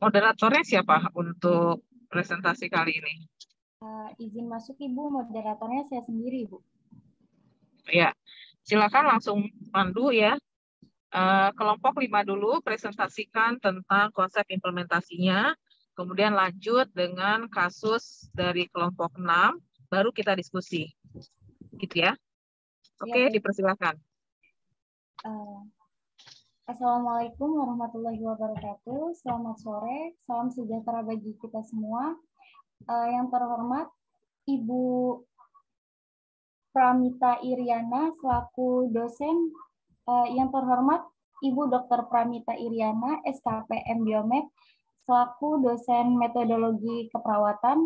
Moderatornya siapa untuk presentasi kali ini? Izin masuk Ibu, moderatornya saya sendiri Ibu. Ya, silakan langsung pandu ya. Kelompok 5 dulu presentasikan tentang konsep implementasinya, kemudian lanjut dengan kasus dari kelompok 6, baru kita diskusi. Gitu ya. Oke, Ya, dipersilakan. Assalamualaikum warahmatullahi wabarakatuh. Selamat sore, salam sejahtera bagi kita semua. Yang terhormat Ibu Pramita Iriana selaku dosen, yang terhormat Ibu Dr. Pramita Iriana, SKPM Biomed, selaku dosen metodologi keperawatan,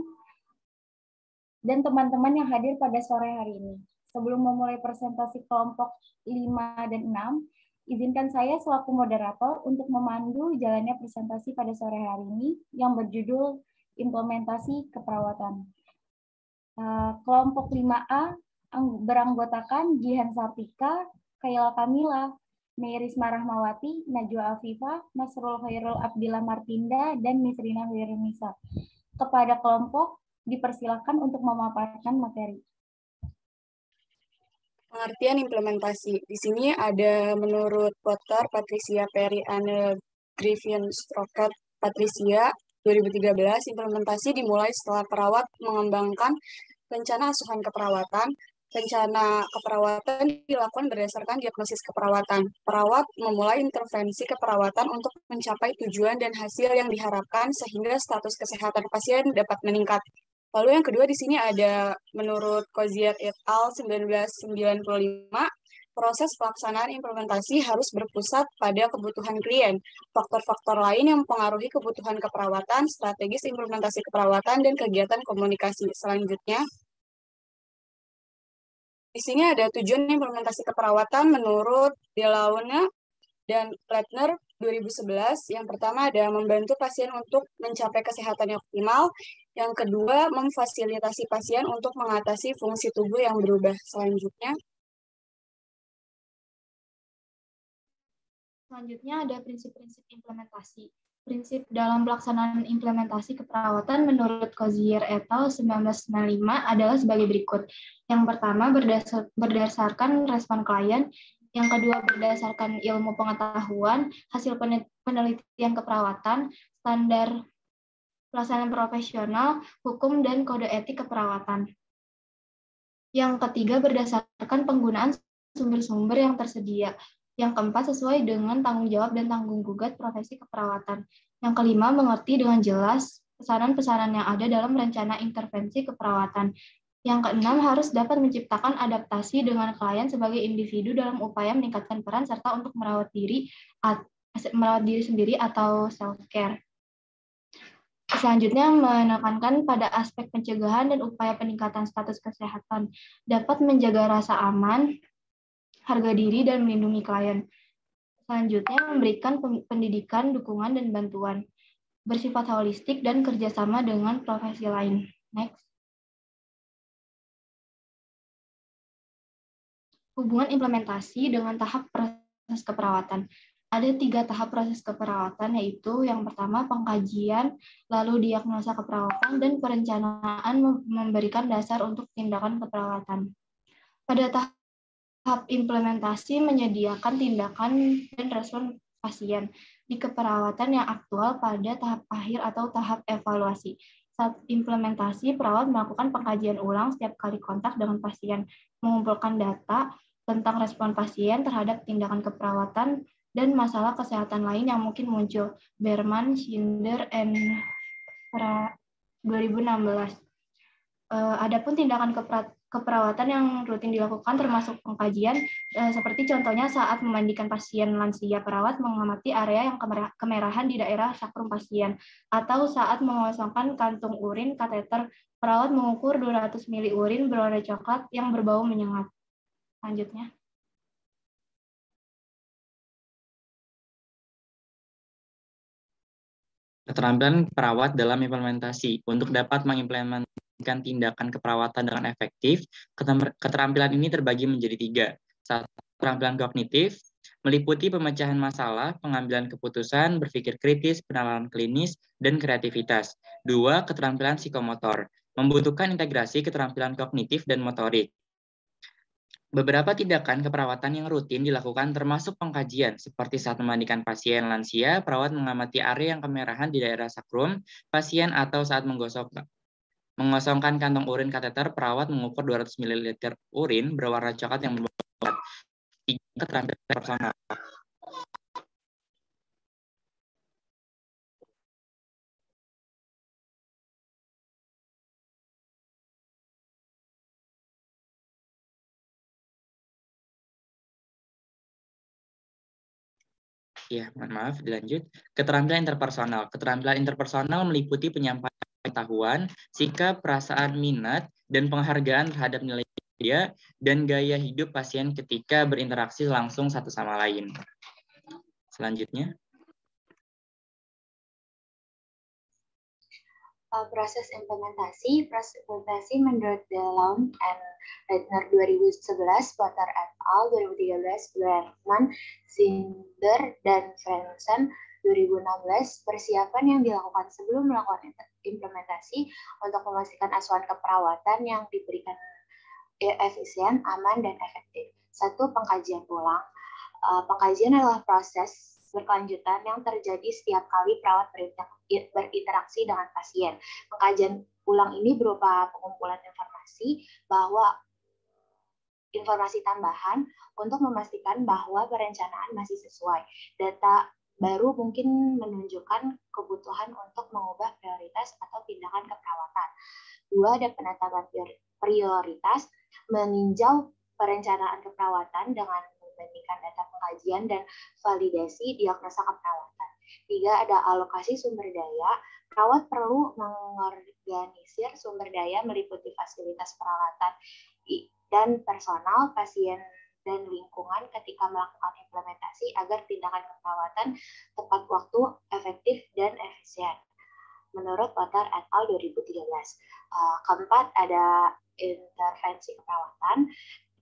dan teman-teman yang hadir pada sore hari ini. Sebelum memulai presentasi kelompok 5 dan 6, izinkan saya selaku moderator untuk memandu jalannya presentasi pada sore hari ini yang berjudul Implementasi Keperawatan. Kelompok 5A beranggotakan Jihan Sartika, Kayla Kamila, Meirisma Rahmawati, Najwa Afifa, Nasrul Khairul Abdillah Martinda, dan Misrina Wirunisa. Kepada kelompok dipersilakan untuk memaparkan materi. Pengertian implementasi. Di sini ada menurut Dr. Patricia Perry Anne Griffin Strokat Patricia 2013, implementasi dimulai setelah perawat mengembangkan rencana asuhan keperawatan. Rencana keperawatan dilakukan berdasarkan diagnosis keperawatan. Perawat memulai intervensi keperawatan untuk mencapai tujuan dan hasil yang diharapkan sehingga status kesehatan pasien dapat meningkat. Lalu yang kedua di sini ada menurut Cozier et al. 1995, proses pelaksanaan implementasi harus berpusat pada kebutuhan klien. Faktor-faktor lain yang mempengaruhi kebutuhan keperawatan, strategis implementasi keperawatan, dan kegiatan komunikasi. Selanjutnya, di sini ada tujuan implementasi keperawatan menurut Delaune dan Plattner 2011. Yang pertama ada membantu pasien untuk mencapai kesehatan yang optimal. Yang kedua, memfasilitasi pasien untuk mengatasi fungsi tubuh yang berubah. Selanjutnya ada prinsip-prinsip implementasi. Prinsip dalam pelaksanaan implementasi keperawatan menurut Cozier et al. 1995 adalah sebagai berikut. Yang pertama, berdasarkan respon klien. Yang kedua, berdasarkan ilmu pengetahuan, hasil penelitian keperawatan, standar pelaksanaan profesional, hukum, dan kode etik keperawatan. Yang ketiga, berdasarkan penggunaan sumber-sumber yang tersedia. Yang keempat, sesuai dengan tanggung jawab dan tanggung jawab profesi keperawatan. Yang kelima, mengerti dengan jelas pesanan-pesanan yang ada dalam rencana intervensi keperawatan. Yang keenam, harus dapat menciptakan adaptasi dengan klien sebagai individu dalam upaya meningkatkan peran serta untuk merawat diri sendiri atau self-care. Selanjutnya, menekankan pada aspek pencegahan dan upaya peningkatan status kesehatan, dapat menjaga rasa aman, harga diri, dan melindungi klien. Selanjutnya, memberikan pendidikan, dukungan, dan bantuan, bersifat holistik dan kerjasama dengan profesi lain. Next. Hubungan implementasi dengan tahap proses keperawatan. Ada 3 tahap proses keperawatan, yaitu yang pertama pengkajian, lalu diagnosa keperawatan, dan perencanaan memberikan dasar untuk tindakan keperawatan. Pada tahap implementasi menyediakan tindakan dan respon pasien di keperawatan yang aktual pada tahap akhir atau tahap evaluasi. Saat implementasi, perawat melakukan pengkajian ulang setiap kali kontak dengan pasien, mengumpulkan data tentang respon pasien terhadap tindakan keperawatan dan masalah kesehatan lain yang mungkin muncul. Berman, Schinder, and 2016. Adapun tindakan keperawatan yang rutin dilakukan termasuk pengkajian, seperti contohnya saat memandikan pasien lansia, perawat mengamati area yang kemerahan di daerah sakrum pasien, atau saat mengosongkan kantung urin kateter, perawat mengukur 200 ml urin berwarna coklat yang berbau menyengat. Selanjutnya. Keterampilan perawat dalam implementasi. Untuk dapat mengimplementasikan tindakan keperawatan dengan efektif, keterampilan ini terbagi menjadi 3. Keterampilan kognitif, meliputi pemecahan masalah, pengambilan keputusan, berpikir kritis, penalaran klinis, dan kreativitas. 2. Keterampilan psikomotor, membutuhkan integrasi keterampilan kognitif dan motorik. Beberapa tindakan keperawatan yang rutin dilakukan termasuk pengkajian, seperti saat memandikan pasien lansia, perawat mengamati area yang kemerahan di daerah sakrum pasien, atau saat mengosongkan kantong urin kateter, perawat mengukur 200 ml urin berwarna coklat yang berbau. 3. Keterampilan personal. Ya, mohon maaf, dilanjut. Keterampilan interpersonal. Keterampilan interpersonal meliputi penyampaian pengetahuan, sikap, perasaan, minat, dan penghargaan terhadap nilai dia dan gaya hidup pasien ketika berinteraksi langsung satu sama lain. Selanjutnya. Proses implementasi menurut DeLong and Reitner 2011, Potter et al. 2013, Berman, Zinder, dan Frenzen 2016, persiapan yang dilakukan sebelum melakukan implementasi untuk memastikan asuhan keperawatan yang diberikan efisien, aman, dan efektif. 1. Pengkajian ulang. Pengkajian adalah proses berkelanjutan yang terjadi setiap kali perawat berinteraksi dengan pasien. Pengkajian ulang ini berupa pengumpulan informasi tambahan untuk memastikan bahwa perencanaan masih sesuai. Data baru mungkin menunjukkan kebutuhan untuk mengubah prioritas atau tindakan keperawatan. 2. Ada penetapan prioritas, meninjau perencanaan keperawatan dengan membandingkan data pengkajian dan validasi diagnosa keperawatan. 3. Ada alokasi sumber daya. Perawat perlu mengorganisir sumber daya meliputi fasilitas peralatan dan personal, pasien, dan lingkungan ketika melakukan implementasi agar tindakan keperawatan tepat waktu, efektif, dan efisien. Menurut Potter et al. 2013. Keempat, ada intervensi keperawatan.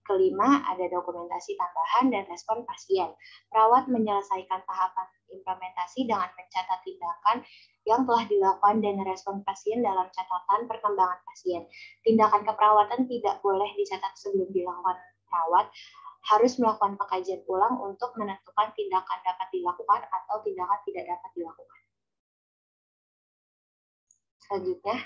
Kelima, ada dokumentasi tambahan dan respon pasien. Perawat menyelesaikan tahapan implementasi dengan mencatat tindakan yang telah dilakukan dan respon pasien dalam catatan perkembangan pasien. Tindakan keperawatan tidak boleh dicatat sebelum dilakukan perawat, harus melakukan pengkajian ulang untuk menentukan tindakan dapat dilakukan atau tindakan tidak dapat dilakukan. Selanjutnya.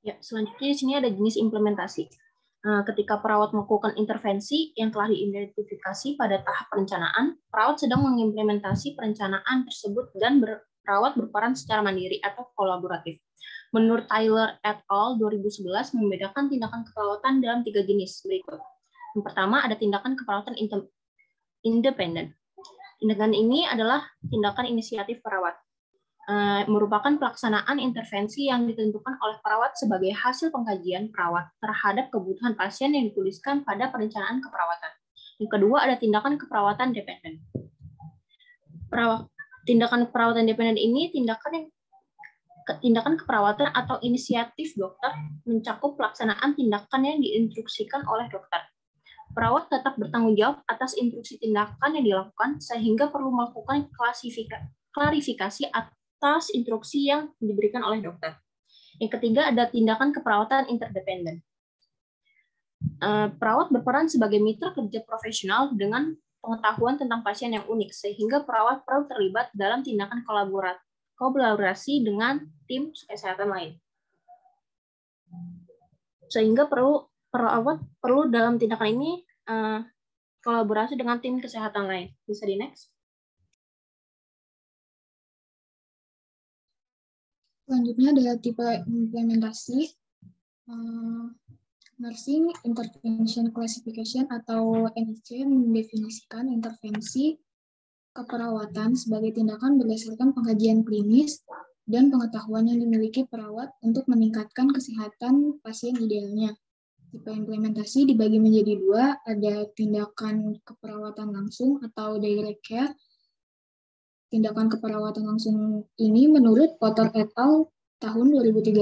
Ya, selanjutnya di sini ada jenis implementasi. Ketika perawat melakukan intervensi yang telah diidentifikasi pada tahap perencanaan, perawat sedang mengimplementasi perencanaan tersebut dan perawat berperan secara mandiri atau kolaboratif. Menurut Tyler et al. 2011 membedakan tindakan keperawatan dalam 3 jenis berikut. Yang pertama ada tindakan keperawatan independen. Tindakan ini adalah tindakan inisiatif perawat. Merupakan pelaksanaan intervensi yang ditentukan oleh perawat sebagai hasil pengkajian perawat terhadap kebutuhan pasien yang dituliskan pada perencanaan keperawatan. Yang kedua ada tindakan keperawatan dependen. Tindakan keperawatan dependen ini tindakan keperawatan atau inisiatif dokter mencakup pelaksanaan tindakan yang diinstruksikan oleh dokter. Perawat tetap bertanggung jawab atas instruksi tindakan yang dilakukan sehingga perlu melakukan klarifikasi atas instruksi yang diberikan oleh dokter. Yang ketiga ada tindakan keperawatan interdependen. Perawat berperan sebagai mitra kerja profesional dengan pengetahuan tentang pasien yang unik, sehingga perawat perlu terlibat dalam tindakan kolaborasi dengan tim kesehatan lain. Sehingga perawat perlu dalam tindakan ini kolaborasi dengan tim kesehatan lain. Bisa di next. Selanjutnya ada tipe implementasi, Nursing Intervention Classification atau NIC mendefinisikan intervensi keperawatan sebagai tindakan berdasarkan pengkajian klinis dan pengetahuan yang dimiliki perawat untuk meningkatkan kesehatan pasien idealnya. Tipe implementasi dibagi menjadi 2, ada tindakan keperawatan langsung atau direct care. Tindakan keperawatan langsung ini menurut Potter et al. Tahun 2013,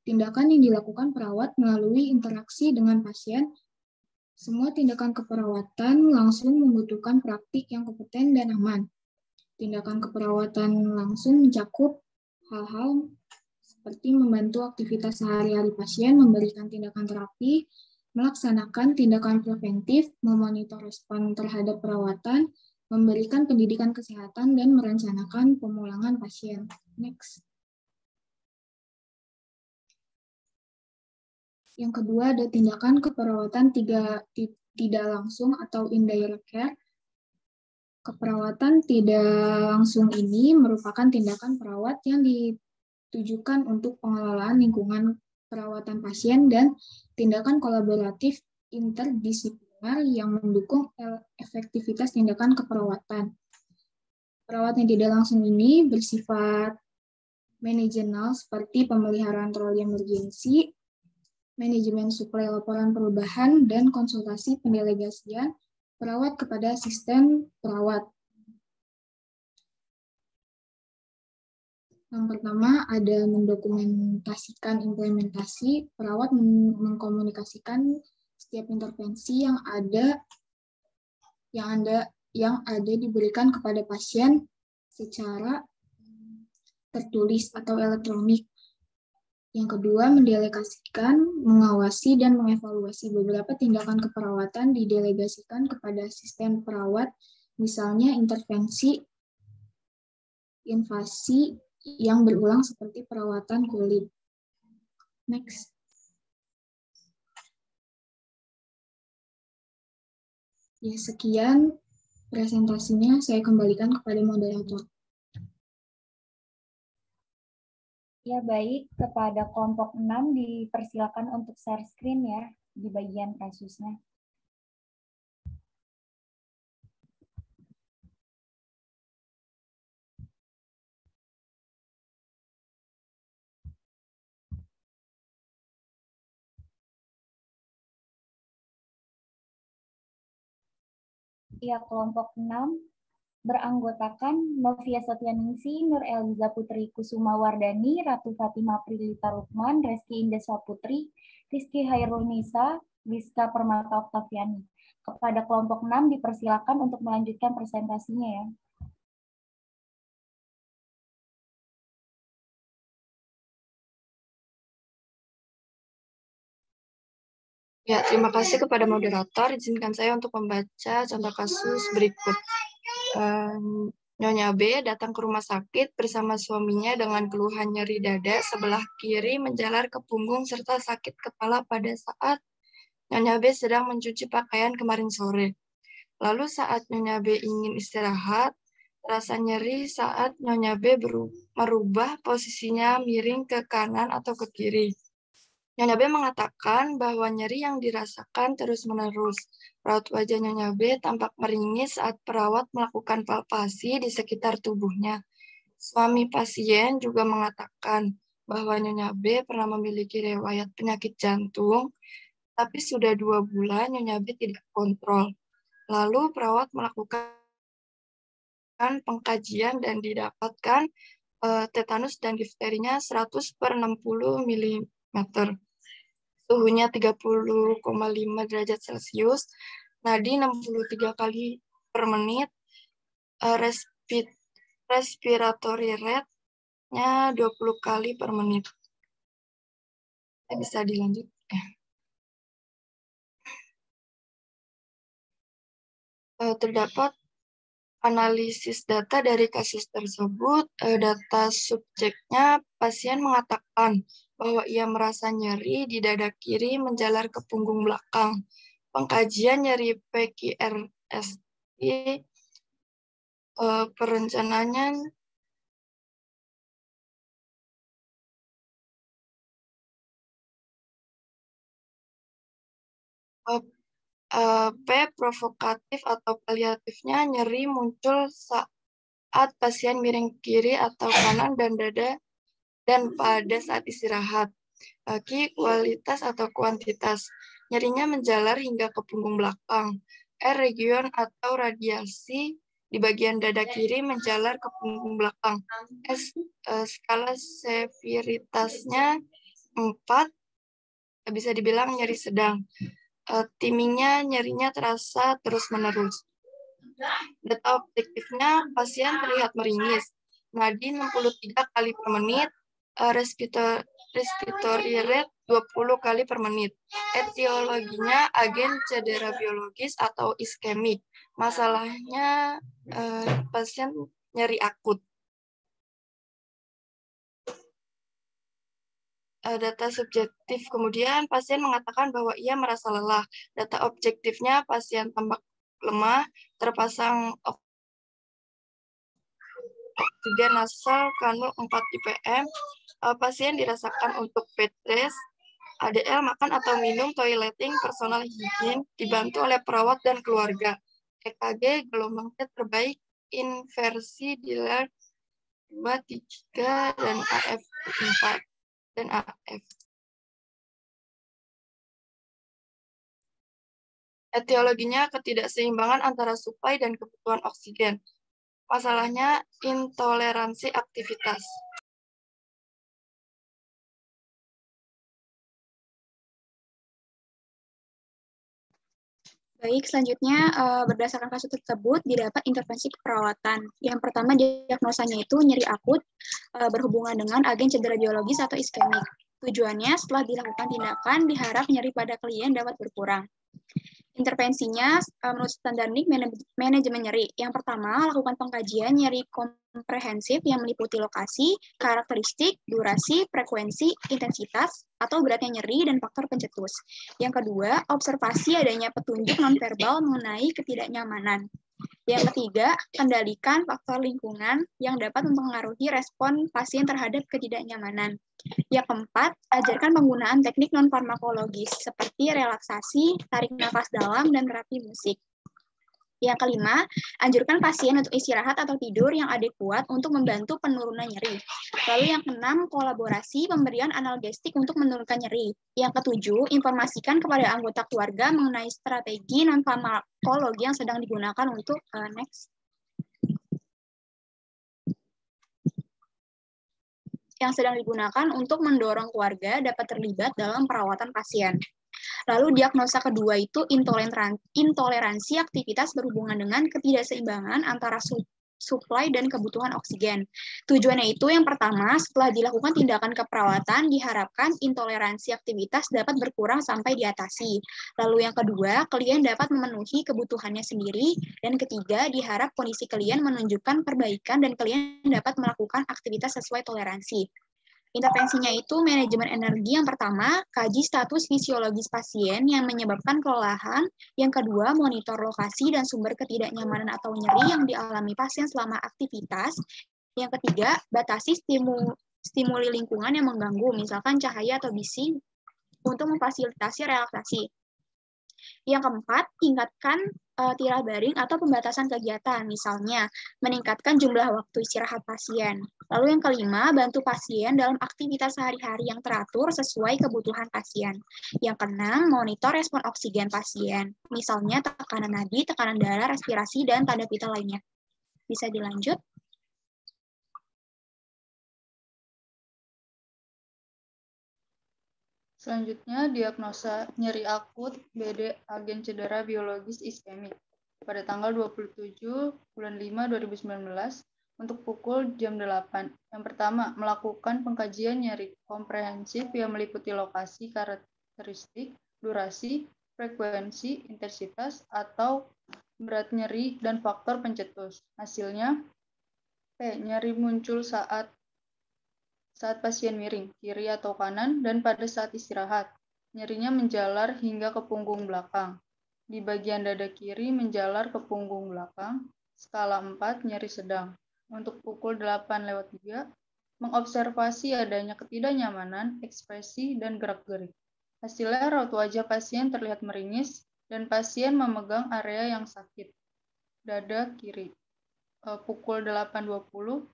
tindakan yang dilakukan perawat melalui interaksi dengan pasien Semua tindakan keperawatan langsung membutuhkan praktik yang kompeten dan aman. Tindakan keperawatan langsung mencakup hal-hal seperti membantu aktivitas sehari-hari pasien, memberikan tindakan terapi, melaksanakan tindakan preventif, memonitor respon terhadap perawatan, memberikan pendidikan kesehatan, dan merencanakan pemulangan pasien. Next. Yang kedua ada tindakan keperawatan tidak langsung atau indirect care. Keperawatan tidak langsung ini merupakan tindakan perawat yang ditujukan untuk pengelolaan lingkungan perawatan pasien dan tindakan kolaboratif interdisipliner yang mendukung efektivitas tindakan keperawatan. Perawat yang tidak langsung ini bersifat manajemenal seperti pemeliharaan troli emergensi, manajemen suplai laporan perubahan, dan konsultasi pendelegasian perawat kepada asisten perawat. Yang pertama ada mendokumentasikan implementasi. Perawat mengkomunikasikan setiap intervensi yang ada diberikan kepada pasien secara tertulis atau elektronik. Yang kedua, mendelegasikan, mengawasi, dan mengevaluasi. Beberapa tindakan keperawatan didelegasikan kepada asisten perawat, misalnya intervensi invasi yang berulang seperti perawatan kulit. Next. Ya, sekian presentasinya, saya kembalikan kepada moderator. Ya, baik. Kepada kelompok 6 dipersilakan untuk share screen ya di bagian kasusnya. Ya, kelompok 6 beranggotakan Novia Setyaningsih, Nur Eliza Putri Kusuma Wardani, Ratu Fatimah Prilita Rukman, Reski Indeswa Putri, Rizky Hairul Nisa, Rizka Permata Oktaviani. Kepada kelompok 6 dipersilakan untuk melanjutkan presentasinya ya. Ya, terima kasih kepada moderator. Izinkan saya untuk membaca contoh kasus berikut. Nyonya B datang ke rumah sakit bersama suaminya dengan keluhan nyeri dada sebelah kiri menjalar ke punggung serta sakit kepala pada saat Nyonya B sedang mencuci pakaian kemarin sore. Lalu saat Nyonya B ingin istirahat, rasa nyeri saat Nyonya B merubah posisinya miring ke kanan atau ke kiri. Nyonya B mengatakan bahwa nyeri yang dirasakan terus-menerus. Raut wajah Nyonya B tampak meringis saat perawat melakukan palpasi di sekitar tubuhnya. Suami pasien juga mengatakan bahwa Nyonya B pernah memiliki riwayat penyakit jantung, tapi sudah 2 bulan Nyonya B tidak kontrol. Lalu perawat melakukan pengkajian dan didapatkan tetanus dan difterinya 100/60 mm. Suhunya 30,5 derajat Celcius, nadi 63 kali per menit, respiratory rate-nya 20 kali per menit. Bisa dilanjut. Terdapat analisis data dari kasus tersebut. Data subjeknya, pasien mengatakan bahwa ia merasa nyeri di dada kiri menjalar ke punggung belakang. Pengkajian nyeri PQRST perencanaan P provokatif atau paliatifnya nyeri muncul saat pasien miring kiri atau kanan dan dada dan pada saat istirahat. Q kualitas atau kuantitas, nyerinya menjalar hingga ke punggung belakang. R region atau radiasi di bagian dada kiri menjalar ke punggung belakang. S skala severitasnya 4, bisa dibilang nyeri sedang. Timingnya, nyerinya terasa terus-menerus. Data objektifnya, pasien terlihat meringis, nadi 63 kali per menit, respiratory rate 20 kali per menit. Etiologinya agen cedera biologis atau iskemik. Masalahnya pasien nyeri akut. Data subjektif kemudian pasien mengatakan bahwa ia merasa lelah. Data objektifnya pasien tampak lemah, terpasang oksigen nasal kanul 4 ppm. Pasien dirasakan untuk bed rest, ADL, makan atau minum, toileting, personal hygiene, dibantu oleh perawat dan keluarga. EKG gelombangnya terbaik, inversi Dillard 2, 3, dan AF 4. Dan AF. Etiologinya ketidakseimbangan antara suplai dan kebutuhan oksigen. Masalahnya intoleransi aktivitas. Baik, selanjutnya berdasarkan kasus tersebut didapat intervensi keperawatan. Yang pertama diagnosanya itu nyeri akut berhubungan dengan agen cedera biologis atau iskemik. Tujuannya setelah dilakukan tindakan diharap nyeri pada klien dapat berkurang. Intervensinya menurut standar NIC manajemen nyeri. Yang pertama, lakukan pengkajian nyeri komprehensif yang meliputi lokasi, karakteristik, durasi, frekuensi, intensitas, atau beratnya nyeri, dan faktor pencetus. Yang kedua, observasi adanya petunjuk nonverbal mengenai ketidaknyamanan. Yang ketiga, kendalikan faktor lingkungan yang dapat mempengaruhi respon pasien terhadap ketidaknyamanan. Yang keempat, ajarkan penggunaan teknik non-farmakologis seperti relaksasi, tarik nafas dalam, dan terapi musik. Yang kelima, anjurkan pasien untuk istirahat atau tidur yang adekuat untuk membantu penurunan nyeri. Lalu yang keenam, kolaborasi pemberian analgesik untuk menurunkan nyeri. Yang ketujuh, informasikan kepada anggota keluarga mengenai strategi non-farmakologi yang sedang digunakan untuk untuk mendorong keluarga dapat terlibat dalam perawatan pasien. Lalu diagnosa kedua itu intoleransi aktivitas berhubungan dengan ketidakseimbangan antara suplai dan kebutuhan oksigen. Tujuannya itu yang pertama, setelah dilakukan tindakan keperawatan, diharapkan intoleransi aktivitas dapat berkurang sampai diatasi. Lalu yang kedua, klien dapat memenuhi kebutuhannya sendiri. Dan ketiga, diharap kondisi klien menunjukkan perbaikan dan klien dapat melakukan aktivitas sesuai toleransi. Intervensinya itu manajemen energi. Yang pertama, kaji status fisiologis pasien yang menyebabkan kelelahan. Yang kedua, monitor lokasi dan sumber ketidaknyamanan atau nyeri yang dialami pasien selama aktivitas. Yang ketiga, batasi stimuli lingkungan yang mengganggu, misalkan cahaya atau bising, untuk memfasilitasi relaksasi. Yang keempat, tingkatkan tirai baring atau pembatasan kegiatan, misalnya meningkatkan jumlah waktu istirahat pasien. Lalu yang kelima, bantu pasien dalam aktivitas sehari-hari yang teratur sesuai kebutuhan pasien. Yang keenam, monitor respon oksigen pasien, misalnya tekanan nadi, tekanan darah, respirasi, dan tanda vital lainnya. Bisa dilanjut? Selanjutnya, diagnosa nyeri akut BD agen cedera biologis iskemik pada tanggal 27 bulan 5 2019 untuk pukul jam 8. Yang pertama, melakukan pengkajian nyeri komprehensif yang meliputi lokasi, karakteristik, durasi, frekuensi, intensitas, atau berat nyeri, dan faktor pencetus. Hasilnya, nyeri muncul saat pasien miring, kiri atau kanan, dan pada saat istirahat. Nyerinya menjalar hingga ke punggung belakang. Di bagian dada kiri menjalar ke punggung belakang, skala 4, nyeri sedang. Untuk pukul 8:03, mengobservasi adanya ketidaknyamanan, ekspresi, dan gerak-gerik. Hasilnya, raut wajah pasien terlihat meringis, dan pasien memegang area yang sakit, dada kiri. Pukul 8:20,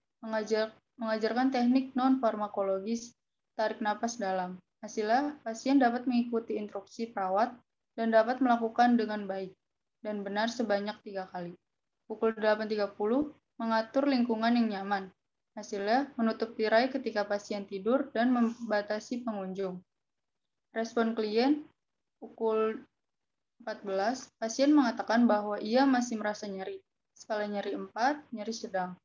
mengajarkan teknik non-farmakologis tarik napas dalam. Hasilnya, pasien dapat mengikuti instruksi perawat dan dapat melakukan dengan baik dan benar sebanyak 3 kali. Pukul 8:30, mengatur lingkungan yang nyaman. Hasilnya, menutup tirai ketika pasien tidur dan membatasi pengunjung. Respon klien, pukul 14, pasien mengatakan bahwa ia masih merasa nyeri. Skala nyeri 4, nyeri sedang.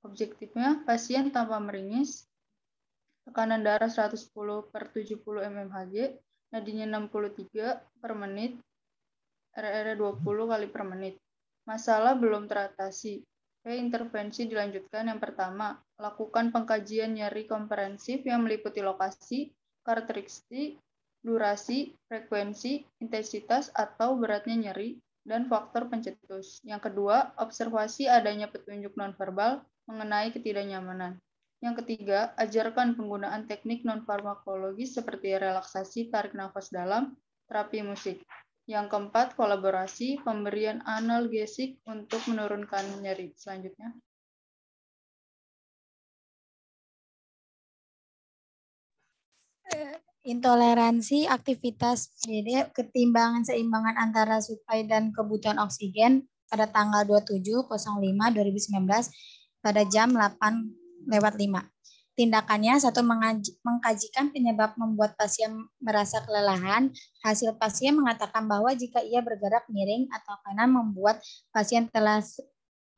Objektifnya, pasien tanpa meringis, tekanan darah 110/70 mmHg, nadinya 63 per menit, RR 20 kali per menit. Masalah belum teratasi. Intervensi dilanjutkan. Yang pertama, lakukan pengkajian nyeri komprehensif yang meliputi lokasi, karakteristik, durasi, frekuensi, intensitas atau beratnya nyeri, dan faktor pencetus. Yang kedua, observasi adanya petunjuk nonverbal mengenai ketidaknyamanan. Yang ketiga, ajarkan penggunaan teknik nonfarmakologis seperti relaksasi, tarik nafas dalam, terapi musik. Yang keempat, kolaborasi, pemberian analgesik untuk menurunkan nyeri. Selanjutnya. Intoleransi aktivitas. Jadi keseimbangan antara suplai dan kebutuhan oksigen pada tanggal 27.05.2019 pada jam 8:05. Tindakannya, 1. Mengkajikan penyebab membuat pasien merasa kelelahan. Hasil pasien mengatakan bahwa jika ia bergerak miring atau kanan membuat pasien telah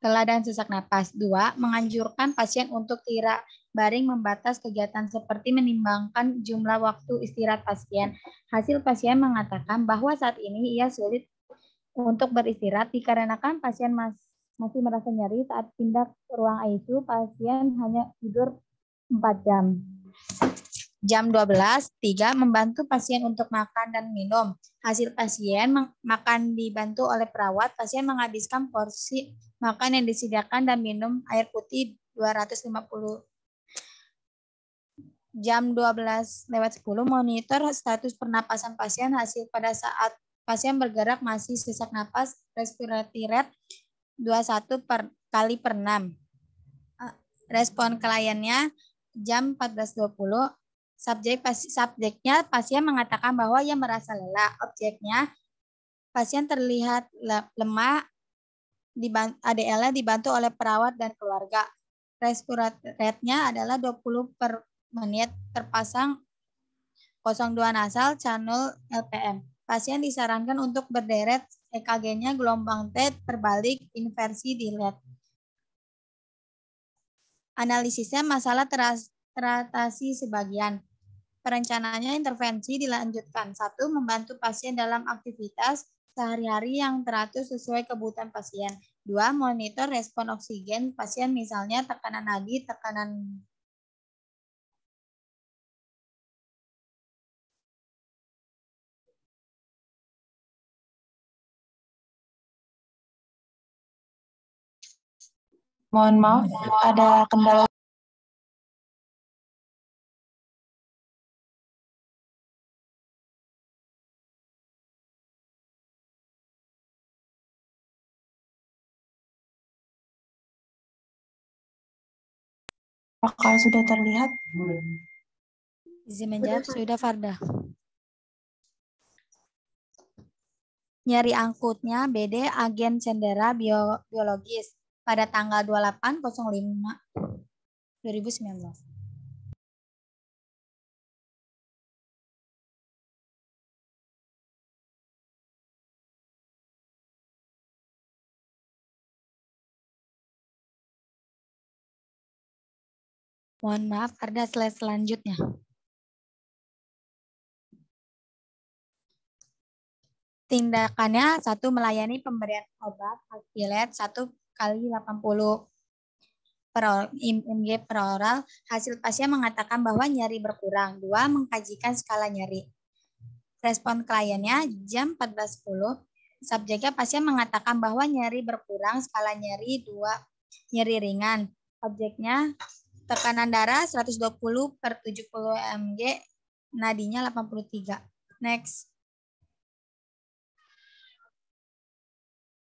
dan sesak napas. 2. Menganjurkan pasien untuk tidak baring, membatas kegiatan seperti menimbangkan jumlah waktu istirahat pasien. Hasil pasien mengatakan bahwa saat ini ia sulit untuk beristirahat dikarenakan pasien masih merasa nyeri. Saat pindah ke ruang ICU, pasien hanya tidur 4 jam. Jam 12, 3. Membantu pasien untuk makan dan minum. Hasil pasien makan dibantu oleh perawat. Pasien menghabiskan porsi makan yang disediakan dan minum air putih 250. Jam 12:10, monitor status pernapasan pasien. Hasil pada saat pasien bergerak masih sesak napas, respiratory rate 21 kali per 6. Respon kliennya jam 14:20. Subjeknya pasien mengatakan bahwa ia merasa lelah. Objeknya pasien terlihat lemah, ADL-nya dibantu oleh perawat dan keluarga. Respiratory rate-nya adalah 20 per menit, terpasang 02 nasal, channel LPM. Pasien disarankan untuk berderet, EKG-nya gelombang T terbalik, inversi dilihat. Analisisnya, masalah teratasi sebagian. Perencanaannya, intervensi dilanjutkan. 1. Membantu pasien dalam aktivitas sehari-hari yang teratur sesuai kebutuhan pasien. 2. Monitor respon oksigen pasien, misalnya tekanan nadi, tekanan Mohon maaf, ada kendala. Apakah sudah terlihat? Izin menjawab, sudah Farda. Nyeri angkutnya BD agen cedera biologis pada tanggal 28.05.2019. Mohon maaf, ada slide selanjutnya. Tindakannya, 1. Melayani pemberian obat Actilet 1 kali 80 mg per oral. Hasil pasien mengatakan bahwa nyeri berkurang. 2. Mengkajikan skala nyeri. Respon kliennya jam 14.10. Subjeknya, pasien mengatakan bahwa nyeri berkurang, skala nyeri 2, nyeri ringan. Objeknya, tekanan darah 120/70 mg, nadinya 83. Next.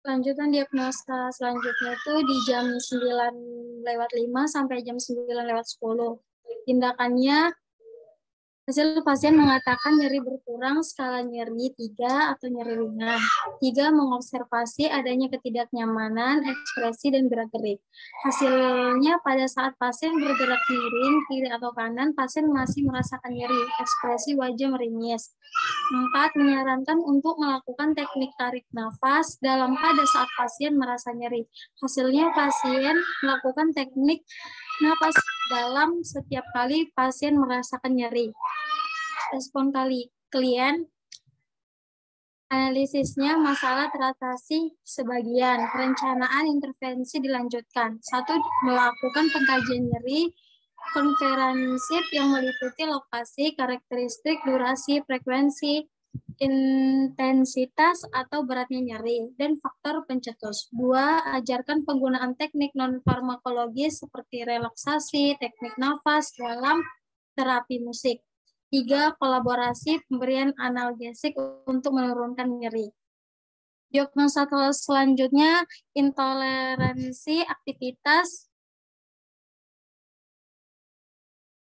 Lanjutan diagnosa selanjutnya itu di jam 9:05 sampai jam 9:10. Tindakannya Hasil pasien mengatakan nyeri berkurang, skala nyeri 3 atau nyeri ringan. 3 mengobservasi adanya ketidaknyamanan, ekspresi, dan gerak-gerik. Hasilnya pada saat pasien bergerak miring, kiri atau kanan, pasien masih merasakan nyeri, ekspresi wajah meringis. 4 menyarankan untuk melakukan teknik tarik nafas dalam pada saat pasien merasa nyeri. Hasilnya pasien melakukan teknik napas dalam setiap kali pasien merasakan nyeri. Respon klien, analisisnya masalah teratasi sebagian, perencanaan intervensi dilanjutkan. 1. Melakukan pengkajian nyeri komprehensif yang meliputi lokasi, karakteristik, durasi, frekuensi, intensitas atau beratnya nyeri, dan faktor pencetus. 2. Ajarkan penggunaan teknik non-farmakologis seperti relaksasi, teknik nafas dalam terapi musik. 3. Kolaborasi pemberian analgesik untuk menurunkan nyeri. Diagnosa selanjutnya, intoleransi aktivitas,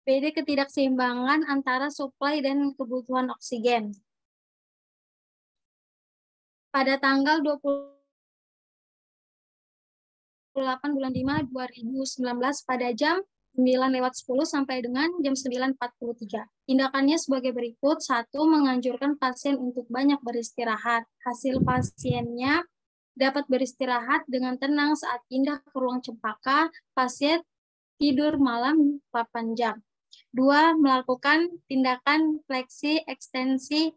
BD ketidakseimbangan antara suplai dan kebutuhan oksigen. Pada tanggal 28 bulan 5 2019 pada jam 9:10 sampai dengan jam 9:43. Tindakannya sebagai berikut. 1. Menganjurkan pasien untuk banyak beristirahat. Hasil pasiennya dapat beristirahat dengan tenang saat pindah ke ruang cempaka. Pasien tidur malam 8 jam. 2. Melakukan tindakan fleksi, ekstensi,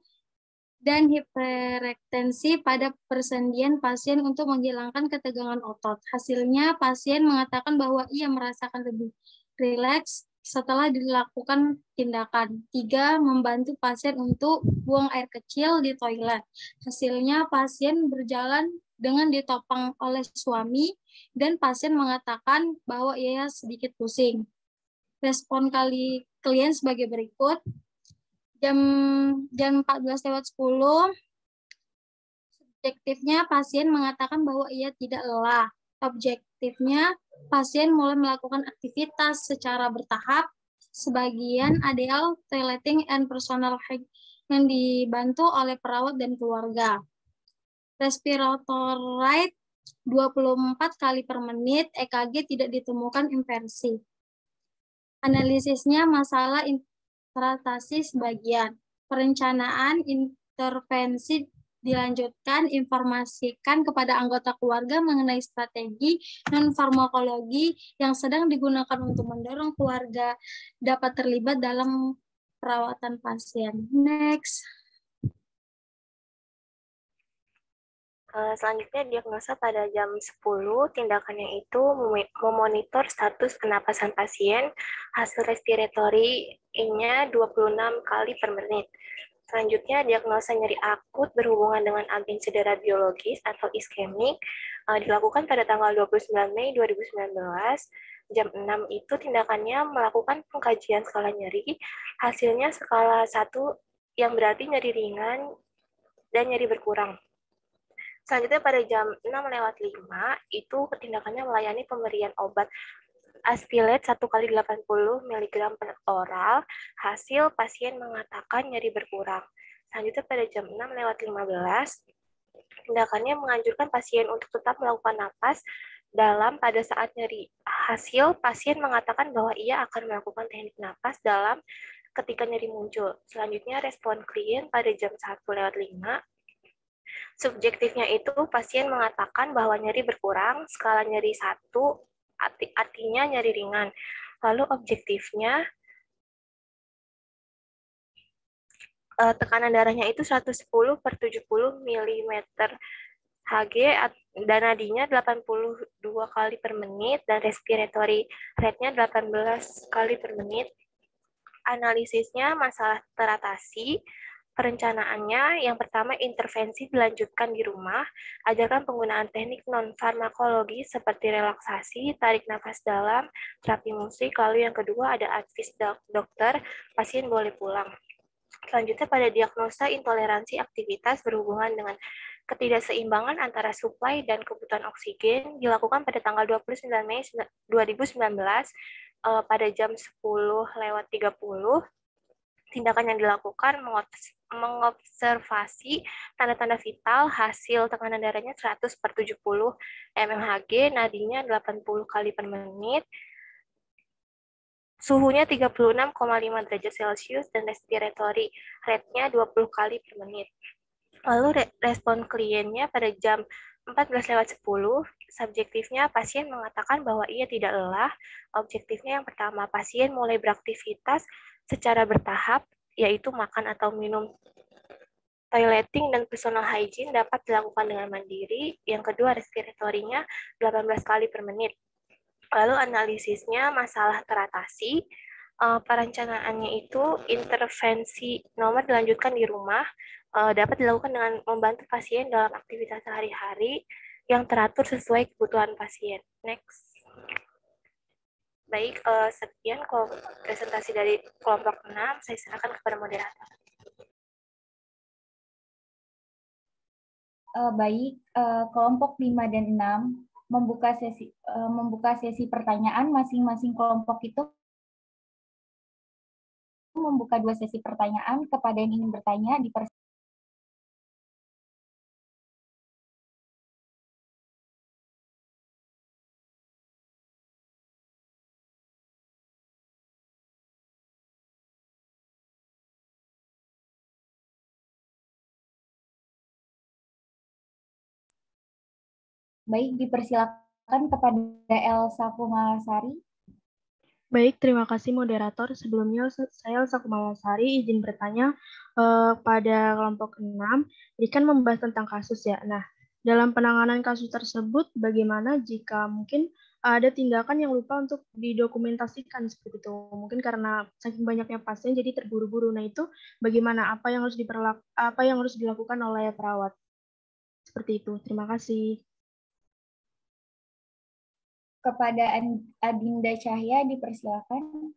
dan hiperekstensi pada persendian pasien untuk menghilangkan ketegangan otot. Hasilnya, pasien mengatakan bahwa ia merasakan lebih rileks setelah dilakukan tindakan. 3. Membantu pasien untuk buang air kecil di toilet. Hasilnya, pasien berjalan dengan ditopang oleh suami dan pasien mengatakan bahwa ia sedikit pusing. Respon klien sebagai berikut. Jam 14:10, subjektifnya pasien mengatakan bahwa ia tidak lelah. Objektifnya, pasien mulai melakukan aktivitas secara bertahap. Sebagian ADL, toileting, and personal hygiene yang dibantu oleh perawat dan keluarga. Respirator rate 24 kali per menit, EKG tidak ditemukan inversi. Analisisnya masalah teratasi sebagian. Perencanaan intervensi dilanjutkan, informasikan kepada anggota keluarga mengenai strategi non-farmakologi yang sedang digunakan untuk mendorong keluarga dapat terlibat dalam perawatan pasien. Next. Selanjutnya diagnosa pada jam 10, tindakannya itu memonitor status pernapasan pasien, hasil respiratory-nya 26 kali per menit. Selanjutnya diagnosa nyeri akut berhubungan dengan agen cedera biologis atau iskemik, dilakukan pada tanggal 29 Mei 2019. Jam 6 itu tindakannya melakukan pengkajian skala nyeri, hasilnya skala 1 yang berarti nyeri ringan dan nyeri berkurang. Selanjutnya pada jam 6:05 itu tindakannya melayani pemberian obat Aspilet 1 kali 80 mg per oral. Hasil pasien mengatakan nyeri berkurang. Selanjutnya pada jam 6:15 tindakannya menganjurkan pasien untuk tetap melakukan napas dalam pada saat nyeri. Hasil pasien mengatakan bahwa ia akan melakukan teknik napas dalam ketika nyeri muncul. Selanjutnya respon klien pada jam 1:05. Subjektifnya itu pasien mengatakan bahwa nyeri berkurang, skala nyeri 1 artinya nyeri ringan. Lalu objektifnya tekanan darahnya itu 110/70 mm Hg dan nadinya 82 kali per menit dan respiratory rate-nya 18 kali per menit. Analisisnya masalah teratasi. Perencanaannya, yang pertama intervensi dilanjutkan di rumah, ajarkan penggunaan teknik non-farmakologi seperti relaksasi, tarik nafas dalam, terapi musik, lalu yang kedua ada advis dokter, pasien boleh pulang. Selanjutnya pada diagnosa intoleransi aktivitas berhubungan dengan ketidakseimbangan antara suplai dan kebutuhan oksigen, dilakukan pada tanggal 29 Mei 2019 pada jam 10:30. Tindakan yang dilakukan mengobservasi tanda-tanda vital, hasil tekanan darahnya 100/70 mmHg, nadinya 80 kali per menit, suhunya 36,5 derajat Celcius, dan respiratory rate-nya 20 kali per menit. Lalu respon kliennya pada jam 14:10, subjektifnya pasien mengatakan bahwa ia tidak lelah. Objektifnya yang pertama, pasien mulai beraktivitas secara bertahap, yaitu makan atau minum. Toileting dan personal hygiene dapat dilakukan dengan mandiri. Yang kedua, respiratorinya 18 kali per menit. Lalu analisisnya masalah teratasi. Perencanaannya itu intervensi nomor dilanjutkan di rumah, dapat dilakukan dengan membantu pasien dalam aktivitas sehari-hari yang teratur sesuai kebutuhan pasien. Next. Baik, sekian presentasi dari kelompok 6. Saya serahkan kepada moderator. Baik, kelompok 5 dan 6 membuka sesi pertanyaan. Masing-masing kelompok itu membuka 2 sesi pertanyaan. Kepada yang ingin bertanya, baik, dipersilakan kepada Elsa Kumalasari. Baik, terima kasih moderator. Sebelumnya saya Elsa Kumalasari izin bertanya pada kelompok 6. Ini kan membahas tentang kasus ya. Nah, dalam penanganan kasus tersebut bagaimana jika mungkin ada tindakan yang lupa untuk didokumentasikan seperti itu. Mungkin karena saking banyaknya pasien jadi terburu-buru. Nah, itu bagaimana, apa yang harus dilakukan oleh perawat? Seperti itu. Terima kasih. Kepada Adinda Cahya dipersilakan.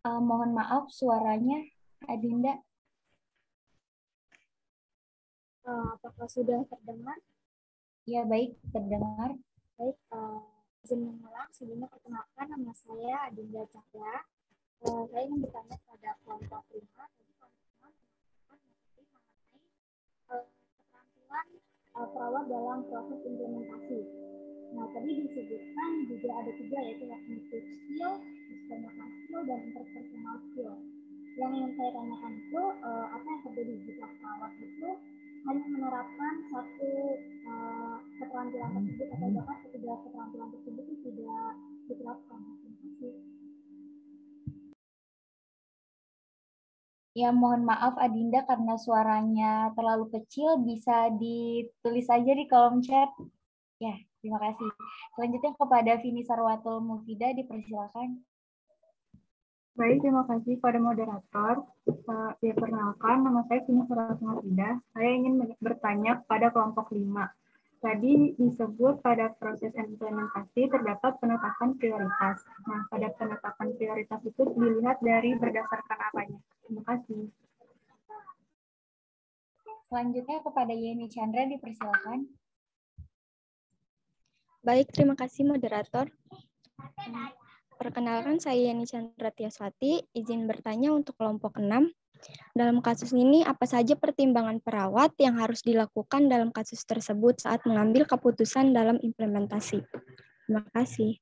Mohon maaf suaranya Adinda. Apakah sudah terdengar? Ya, baik, terdengar. Baik, izin mengulang. Sebelumnya perkenalkan, nama saya Adinda Cahya. Saya ingin bertanya pada kelompok 5. Keterampilan perawat dalam proses implementasi. Nah, tadi disebutkan juga ada 3, yaitu cognitive skill, systematic skill, dan interpersonal skill. Yang ingin saya tanyakan itu, apa yang terjadi jika perawat itu hanya menerapkan satu keterampilan tersebut, atau bahkan ketiga keterampilan tersebut itu tidak diterapkan. Terima kasih. Ya, mohon maaf Adinda karena suaranya terlalu kecil, bisa ditulis saja di kolom chat. Ya, terima kasih. Selanjutnya kepada Vini Sarwatul Mufidah, dipersilakan. Baik, terima kasih pada moderator. Ya, perkenalkan, nama saya Vini Sarwatul Mufidah. Saya ingin bertanya pada kelompok 5. Tadi disebut pada proses implementasi terdapat penetapan prioritas. Nah, pada penetapan prioritas itu dilihat dari berdasarkan apanya? Terima kasih. Selanjutnya kepada Yeni Chandra, dipersilakan. Baik, terima kasih moderator. Perkenalkan, saya Yeni Chandra Tiaswati, izin bertanya untuk kelompok 6. Dalam kasus ini, apa saja pertimbangan perawat yang harus dilakukan dalam kasus tersebut saat mengambil keputusan dalam implementasi? Terima kasih.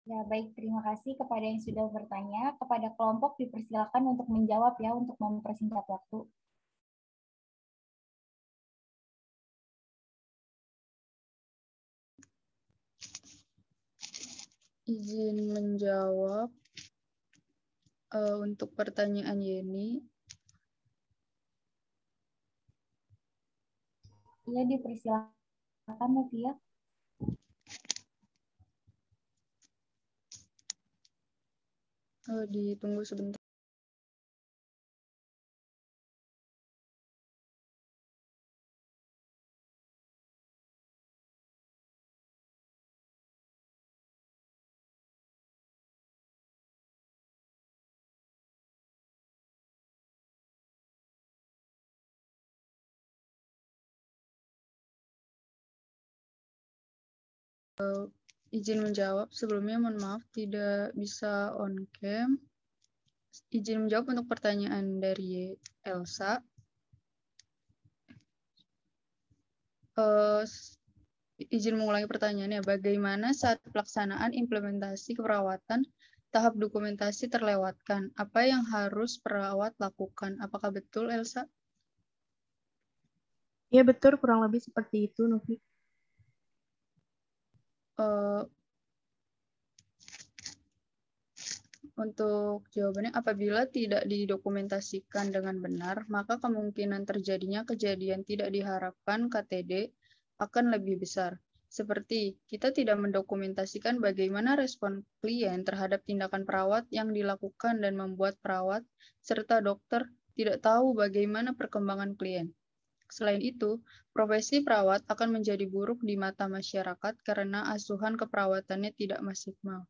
Ya, baik, terima kasih kepada yang sudah bertanya. Kepada kelompok dipersilakan untuk menjawab ya, untuk mempersingkat waktu. Izin menjawab untuk pertanyaan Yeni. Iya, dipersilakan Novia. Ditunggu sebentar. Izin menjawab. Sebelumnya mohon maaf tidak bisa on cam. Izin menjawab untuk pertanyaan dari Elsa. Izin mengulangi pertanyaannya. Bagaimana saat pelaksanaan implementasi keperawatan tahap dokumentasi terlewatkan? Apa yang harus perawat lakukan? Apakah betul, Elsa? Iya betul, kurang lebih seperti itu, Novi. Untuk jawabannya, apabila tidak didokumentasikan dengan benar, maka kemungkinan terjadinya kejadian tidak diharapkan KTD akan lebih besar. Seperti kita tidak mendokumentasikan bagaimana respon klien terhadap tindakan perawat yang dilakukan dan membuat perawat serta dokter tidak tahu bagaimana perkembangan klien. Selain itu, profesi perawat akan menjadi buruk di mata masyarakat karena asuhan keperawatannya tidak maksimal.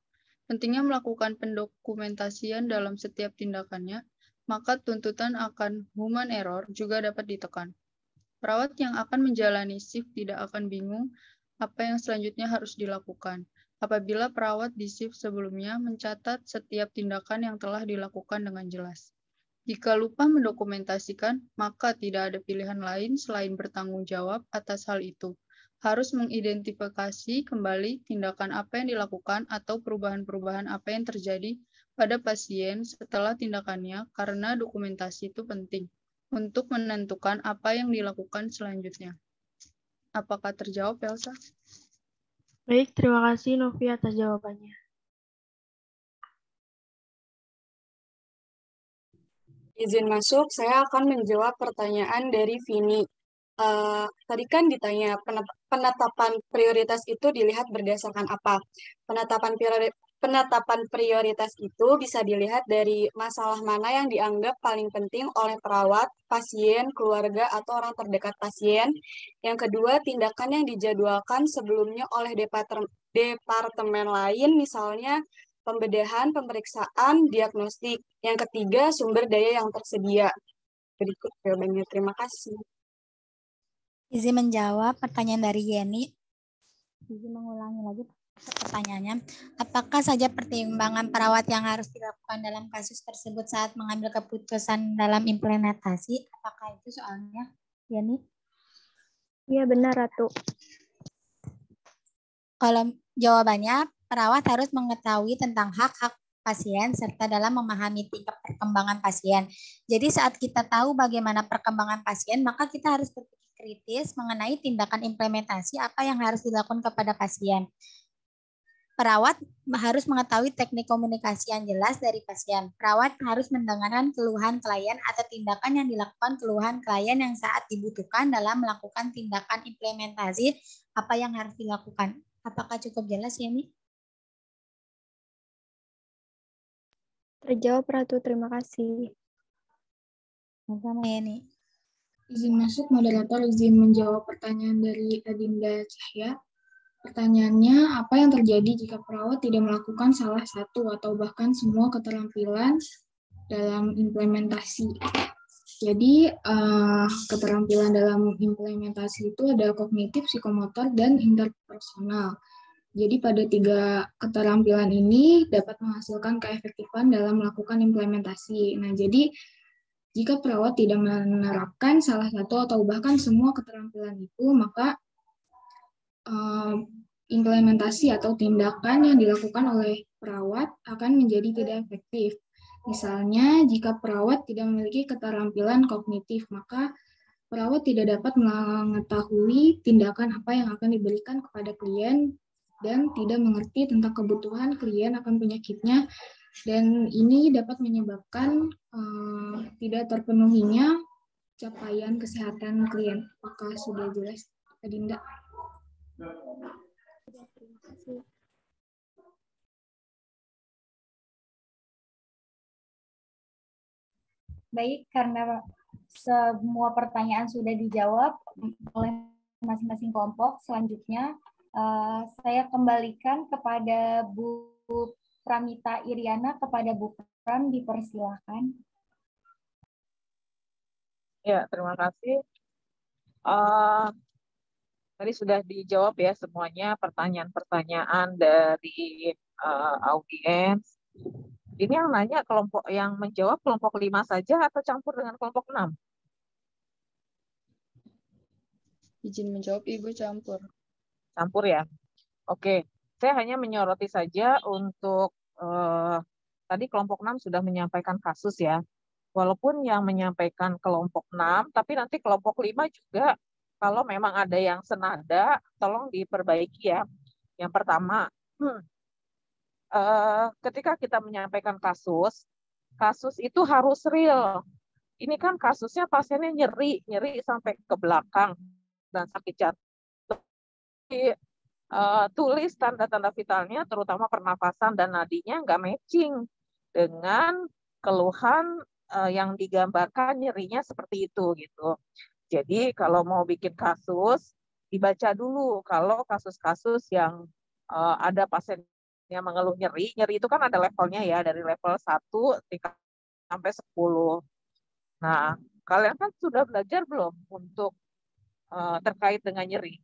Pentingnya melakukan pendokumentasian dalam setiap tindakannya, maka tuntutan akan human error juga dapat ditekan. Perawat yang akan menjalani shift tidak akan bingung apa yang selanjutnya harus dilakukan, apabila perawat di shift sebelumnya mencatat setiap tindakan yang telah dilakukan dengan jelas. Jika lupa mendokumentasikan, maka tidak ada pilihan lain selain bertanggung jawab atas hal itu. Harus mengidentifikasi kembali tindakan apa yang dilakukan atau perubahan-perubahan apa yang terjadi pada pasien setelah tindakannya, karena dokumentasi itu penting untuk menentukan apa yang dilakukan selanjutnya. Apakah terjawab, Elsa? Baik, terima kasih Novi atas jawabannya. Izin masuk, saya akan menjawab pertanyaan dari Vini. Tadi kan ditanya penetapan prioritas itu dilihat berdasarkan apa? Penetapan prioritas itu bisa dilihat dari masalah mana yang dianggap paling penting oleh perawat, pasien, keluarga, atau orang terdekat pasien. Yang kedua, tindakan yang dijadwalkan sebelumnya oleh departemen lain, misalnya pembedahan, pemeriksaan, diagnostik. Yang ketiga, sumber daya yang tersedia. Berikut jawabannya. Terima kasih. Izin menjawab pertanyaan dari Yeni. Izin mengulangi lagi pertanyaannya. Apakah saja pertimbangan perawat yang harus dilakukan dalam kasus tersebut saat mengambil keputusan dalam implementasi? Apakah itu soalnya, Yeni? Iya benar, Ratu. Kalau jawabannya, perawat harus mengetahui tentang hak-hak pasien serta dalam memahami tingkat perkembangan pasien. Jadi saat kita tahu bagaimana perkembangan pasien, maka kita harus berpikir kritis mengenai tindakan implementasi apa yang harus dilakukan kepada pasien. Perawat harus mengetahui teknik komunikasi yang jelas dari pasien. Perawat harus mendengarkan keluhan klien atau tindakan yang dilakukan keluhan klien yang saat dibutuhkan dalam melakukan tindakan implementasi apa yang harus dilakukan. Apakah cukup jelas ya, Mi? Terjawab, Ratu. Terima kasih. Sama ya, nih. Izin masuk, moderator izin menjawab pertanyaan dari Adinda Cahya. Pertanyaannya, apa yang terjadi jika perawat tidak melakukan salah satu atau bahkan semua keterampilan dalam implementasi? Jadi, keterampilan dalam implementasi itu ada kognitif, psikomotor, dan interpersonal. Jadi, pada 3 keterampilan ini dapat menghasilkan keefektifan dalam melakukan implementasi. Nah, jadi jika perawat tidak menerapkan salah satu atau bahkan semua keterampilan itu, maka implementasi atau tindakan yang dilakukan oleh perawat akan menjadi tidak efektif. Misalnya, jika perawat tidak memiliki keterampilan kognitif, maka perawat tidak dapat mengetahui tindakan apa yang akan diberikan kepada klien dan tidak mengerti tentang kebutuhan klien akan penyakitnya. Dan ini dapat menyebabkan tidak terpenuhinya capaian kesehatan klien. Apakah sudah jelas, Adinda? Terima kasih. Baik, karena semua pertanyaan sudah dijawab oleh masing-masing kelompok, selanjutnya saya kembalikan kepada Bu Pramita Iriana. Kepada Bu Pram, dipersilakan. Ya, terima kasih. Tadi sudah dijawab ya semuanya pertanyaan-pertanyaan dari audiens. Ini yang nanya kelompok yang menjawab kelompok 5 saja atau campur dengan kelompok 6? Izin menjawab, Ibu, campur. Campur ya. Oke, saya hanya menyoroti saja untuk tadi kelompok 6 sudah menyampaikan kasus ya. Walaupun yang menyampaikan kelompok 6, tapi nanti kelompok 5 juga kalau memang ada yang senada, tolong diperbaiki ya. Yang pertama, ketika kita menyampaikan kasus itu harus real. Ini kan kasusnya pasiennya nyeri sampai ke belakang dan sakit jantung. Tulis tanda-tanda vitalnya, terutama pernafasan dan nadinya nggak matching dengan keluhan yang digambarkan nyerinya seperti itu gitu. Jadi kalau mau bikin kasus, dibaca dulu. Kalau kasus-kasus yang ada pasien yang mengeluh nyeri itu kan ada levelnya ya, dari level 1 sampai 10. Nah, kalian kan sudah belajar belum untuk terkait dengan nyeri?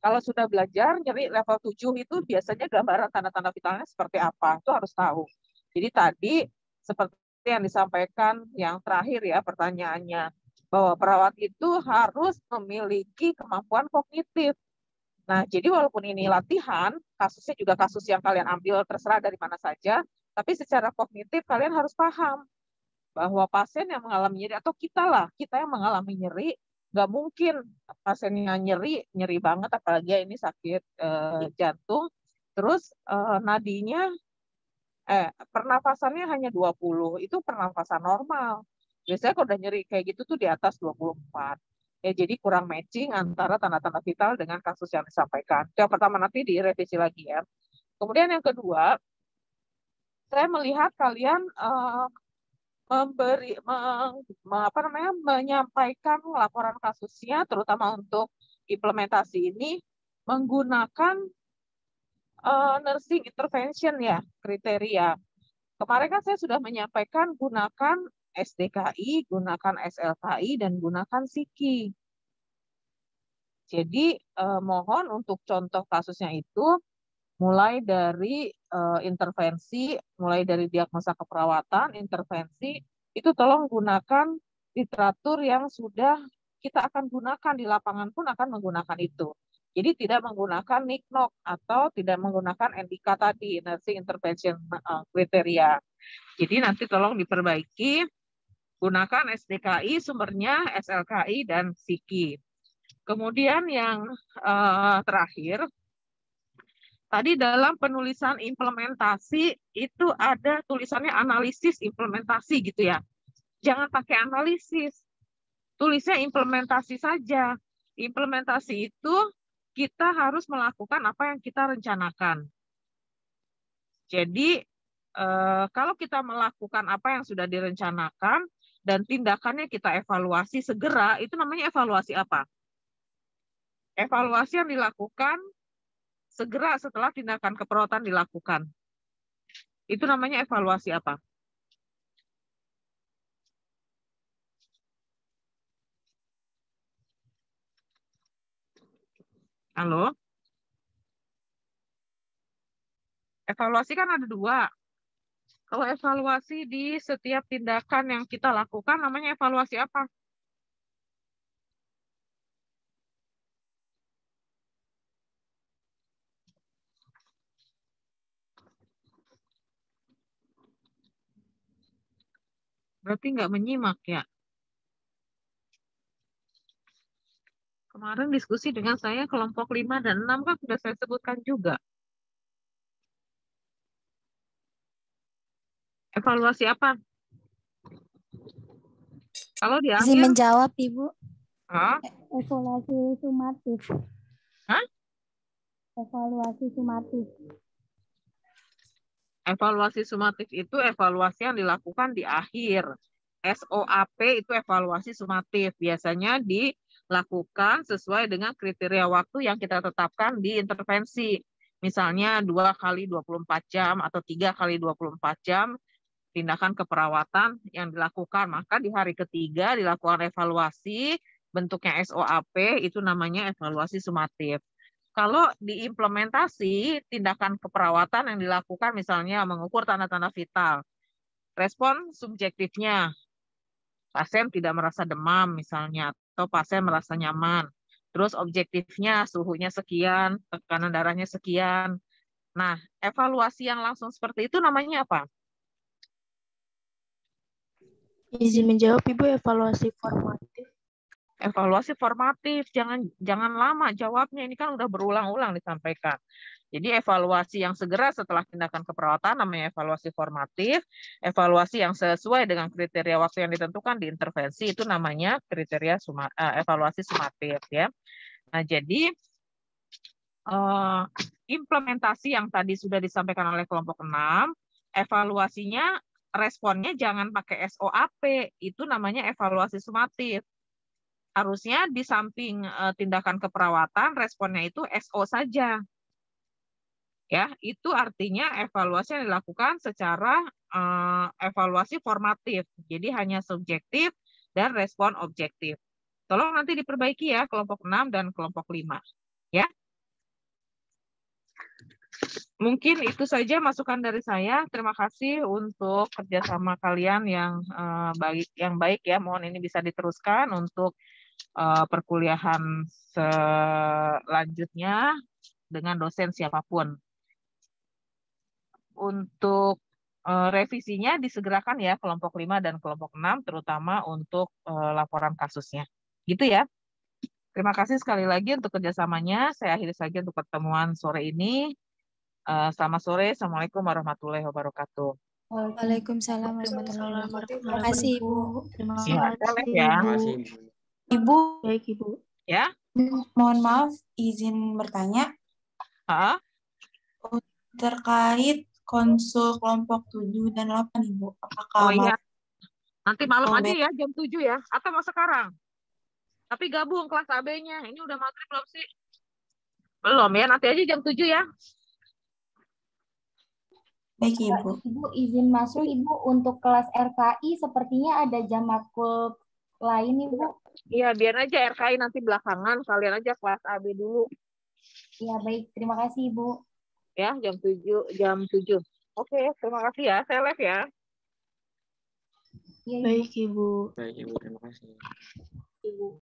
Kalau sudah belajar, nyeri level 7 itu biasanya gambaran tanda-tanda vitalnya seperti apa, itu harus tahu. Jadi tadi, seperti yang disampaikan yang terakhir ya pertanyaannya, bahwa perawat itu harus memiliki kemampuan kognitif. Nah, jadi walaupun ini latihan, kasusnya juga kasus yang kalian ambil terserah dari mana saja, tapi secara kognitif kalian harus paham bahwa pasien yang mengalami nyeri, atau kita yang mengalami nyeri, nggak mungkin pasiennya nyeri banget, apalagi ini sakit jantung, terus nadinya, pernafasannya hanya 20, itu pernafasan normal. Biasanya kalau udah nyeri kayak gitu tuh di atas 24. Ya, jadi kurang matching antara tanda-tanda vital dengan kasus yang disampaikan. Yang pertama, nanti direvisi lagi ya. Kemudian yang kedua, saya melihat kalian menyampaikan laporan kasusnya, terutama untuk implementasi ini, menggunakan nursing intervention ya, kriteria. Kemarin kan saya sudah menyampaikan gunakan SDKI, gunakan SLKI, dan gunakan SIKI. Jadi mohon untuk contoh kasusnya itu mulai dari intervensi, mulai dari diagnosa keperawatan, intervensi, itu tolong gunakan literatur yang sudah kita akan gunakan di lapangan pun akan menggunakan itu. Jadi tidak menggunakan NICNOC atau tidak menggunakan NDK tadi, nursing intervention kriteria. Jadi nanti tolong diperbaiki, gunakan SDKI, sumbernya SLKI dan SIKI. Kemudian yang terakhir, tadi dalam penulisan implementasi itu ada tulisannya analisis implementasi gitu ya. Jangan pakai analisis, tulisnya implementasi saja. Implementasi itu kita harus melakukan apa yang kita rencanakan. Jadi kalau kita melakukan apa yang sudah direncanakan dan tindakannya kita evaluasi segera, itu namanya evaluasi apa? Evaluasi yang dilakukan segera setelah tindakan keperawatan dilakukan. Itu namanya evaluasi apa? Halo? Evaluasi kan ada dua. Kalau evaluasi di setiap tindakan yang kita lakukan, namanya evaluasi apa? Berarti nggak menyimak ya? Kemarin diskusi dengan saya kelompok 5 dan 6 kan sudah saya sebutkan juga. Evaluasi apa? Kalau di Izin akhir, menjawab, Ibu. Hah? Evaluasi sumatif. Hah? Evaluasi sumatif. Evaluasi sumatif itu evaluasi yang dilakukan di akhir. SOAP itu evaluasi sumatif. Biasanya dilakukan sesuai dengan kriteria waktu yang kita tetapkan di intervensi. Misalnya 2 kali 24 jam atau 3 kali 24 jam tindakan keperawatan yang dilakukan. Maka di hari ketiga dilakukan evaluasi, bentuknya SOAP, itu namanya evaluasi sumatif. Kalau diimplementasi, tindakan keperawatan yang dilakukan misalnya mengukur tanda-tanda vital, respon subjektifnya, pasien tidak merasa demam misalnya, atau pasien merasa nyaman. Terus objektifnya suhunya sekian, tekanan darahnya sekian. Nah, evaluasi yang langsung seperti itu namanya apa? Izin menjawab, Ibu, evaluasi formatif. Evaluasi formatif, jangan lama jawabnya, ini kan udah berulang-ulang disampaikan. Jadi evaluasi yang segera setelah tindakan keperawatan namanya evaluasi formatif, evaluasi yang sesuai dengan kriteria waktu yang ditentukan di intervensi itu namanya kriteria evaluasi sumatif ya. Nah, jadi implementasi yang tadi sudah disampaikan oleh kelompok 6, evaluasinya responnya jangan pakai SOAP, itu namanya evaluasi sumatif. Harusnya di samping tindakan keperawatan, responnya itu SO saja. Ya, itu artinya evaluasi yang dilakukan secara evaluasi formatif. Jadi hanya subjektif dan respon objektif. Tolong nanti diperbaiki ya kelompok 6 dan kelompok 5. Ya. Mungkin itu saja masukan dari saya. Terima kasih untuk kerjasama kalian yang baik ya. Mohon ini bisa diteruskan untuk perkuliahan selanjutnya dengan dosen siapapun. Untuk revisinya disegerakan ya kelompok 5 dan kelompok 6, terutama untuk laporan kasusnya. Gitu ya. Terima kasih sekali lagi untuk kerjasamanya. Saya akhiri saja untuk pertemuan sore ini. Selamat sore. Assalamualaikum warahmatullahi wabarakatuh. Waalaikumsalam warahmatullahi wabarakatuh. Terima kasih, Ibu. Terima Ya, kasih, ya. Ibu, Baik, Ibu. Ya. Mohon maaf, izin bertanya. Terkait konsul kelompok 7 dan 8, Ibu. Apakah iya. Nanti malam aja ya, jam 7 ya. Atau mau sekarang? Tapi gabung kelas AB-nya. Ini udah maghrib belum sih? Belum ya, nanti aja jam 7 ya. Baik, Ibu. Ibu izin masuk, Ibu, untuk kelas RKI sepertinya ada jam makul lain, Ibu. Iya, biar aja RKI nanti belakangan, kalian aja kelas AB dulu. Iya, baik. Terima kasih, Ibu. Ya, jam 7. Oke, terima kasih ya. Saya live ya. Baik, Ibu. Baik, Ibu. Terima kasih. Ibu.